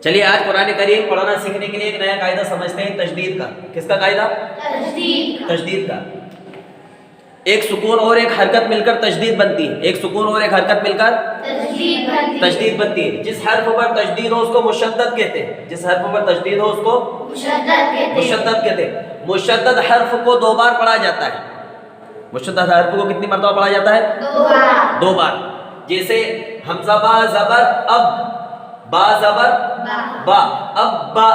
چلیے آج قرآن کریم پڑھنا سیکھنے کے لیے ایک نیا قاعدہ سمجھتے ہیں، تشدید کا۔ کس کا قاعدہ؟ تشدید کا۔ ایک سکون اور ایک حرکت مل کر تشدید بنتی ہے، ایک سکون اور ایک حرکت مل کر تشدید بنتی ہے۔ جس حرف پر تشدید ہو اس کو مشدد کہتے ہیں، جس حرف پر تشدید ہو اس کو مشدد کہتے ہیں۔ مشدد حرف کو 2 بار پڑھا جاتا ہے۔ مشدد حرف کو کتنی مرتبہ پڑھا جاتا ہے؟ 2 بار۔ جیسے حمزہ با زبر اب، با زبر با، اب با،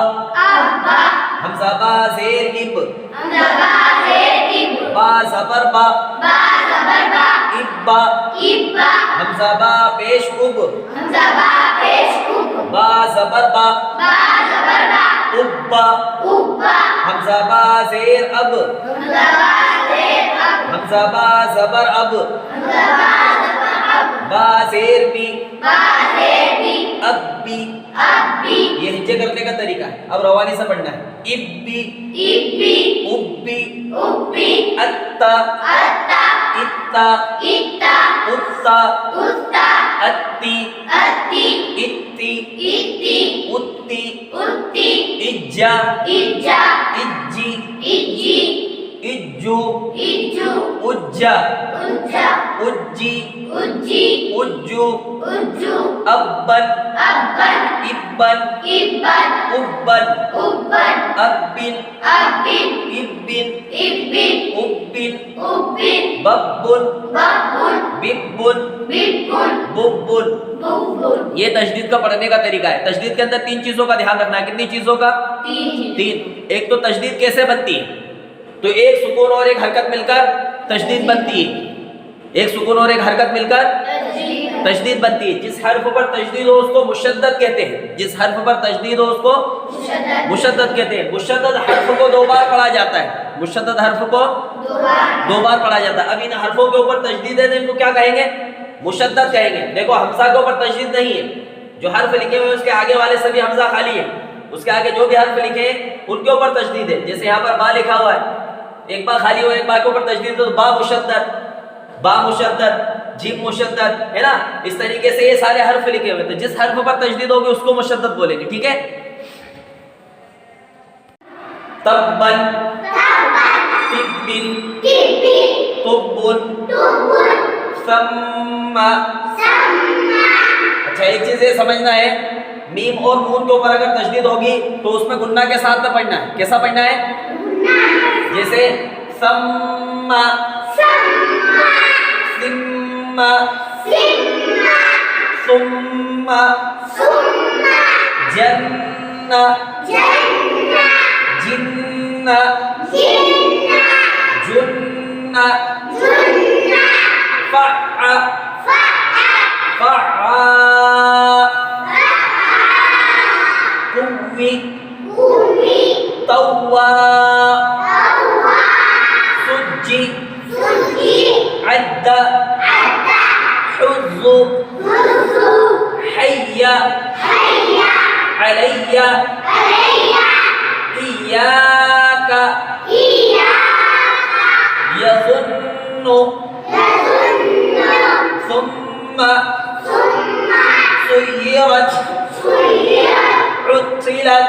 حمزہ با زیر اب، با زبر با، اب با، حمزہ با پیش اب، با زبر با، اب با، حمزہ با زیر اب، حمزہ با زبر اب، با زیر بی، اب بی۔ یہ ہجے کرنے کا طریقہ ہے، اب روانی سے پڑھنا ہے۔ اب بی، اب بی، اتا، اتا، اتا، اتی، اتی، اتی، اجا، اجی، اجو، اجا، اجی، اجو، ابن، ابن، ابن، ابن، ابن، ابن، ببن، ببن، ببن۔ یہ تشدید کا پڑھنے کا طریقہ ہے۔ تشدید کے اندر 3 چیزوں کا دھیان رکھنا ہے۔ کتنی چیزوں کا؟ 3۔ ایک تو تشدید کیسے بنتی ہے؟ تو ایک سکون اور ایک حرکت مل کر تشدید بنتی ہے، ایک سکون اور ایک حرکت مل کر تشدید بنتی ہے۔ جس حرف پر تشدید ہو اس کو مشدد کہتے ہیں، جس حرف پر تشدید ہو اس کو مشدد کہتے ہیں۔ مشدد حرف کو 2 بار پڑھا جاتا ہے، مشدد حرف کو 2 بار پڑھا جاتا ہے۔ اب ان حرفوں کے اوپر تشدید ہے تو ان کو کیا کہیں گے؟ مشدد کہیں گے۔ دیکھو حمزہ کے اوپر تشدید نہیں ہے، جو حرف لکھے ہوئے اس کے آگے والے سبھی حمزہ خالی ہے، اس کے آگے جو بھی حرف لکھے ہیں ان کے اوپر تشدید ہے۔ جیسے یہاں پر با لکھا ہوا ہے، ایک با خالی ہو، ایک با کے اوپر تشدید تو با مشدد، با مشدد، جیم مشدد، ہے نا؟ اس طریقے سے یہ سارے حرف لکھے ہوئے، تو جس حرف پر تشدید ہوگی اس کو مشدد بولیں گے، ٹھیک ہے؟ تبن، تبن، تبن، ثم۔ اچھا ایک چیز یہ سمجھنا ہے، میم اور نون کے اوپر اگر تشدید ہوگی تو اس میں گنہ کے ساتھ میں پڑھنا ہے۔ کیسا پڑھنا ہے؟ جیسے ثم، ثم، ثم، جن، جن، جن، فع، فع، قوی، طوا، سجی، عد، حظ، حی، علی، ایاک، یظن، ثم، سیرت، عطلت۔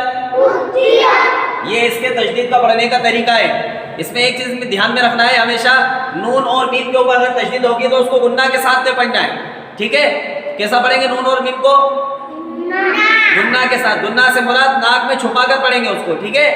یہ اس کے تشدید کا پڑھنے کا طریقہ ہے۔ اس میں ایک چیز میں دھیان میں رکھنا ہے، ہمیشہ نون اور میم کے اوپر اگر تشدید ہوگی تو اس کو گنہ کے ساتھ میں پڑھنا ہے، ٹھیک ہے؟ کیسا پڑھیں گے نون اور میم کو؟ گنہ کے ساتھ۔ گنہ سے مراد ناک میں چھپا کر پڑھیں گے اس کو، ٹھیک ہے؟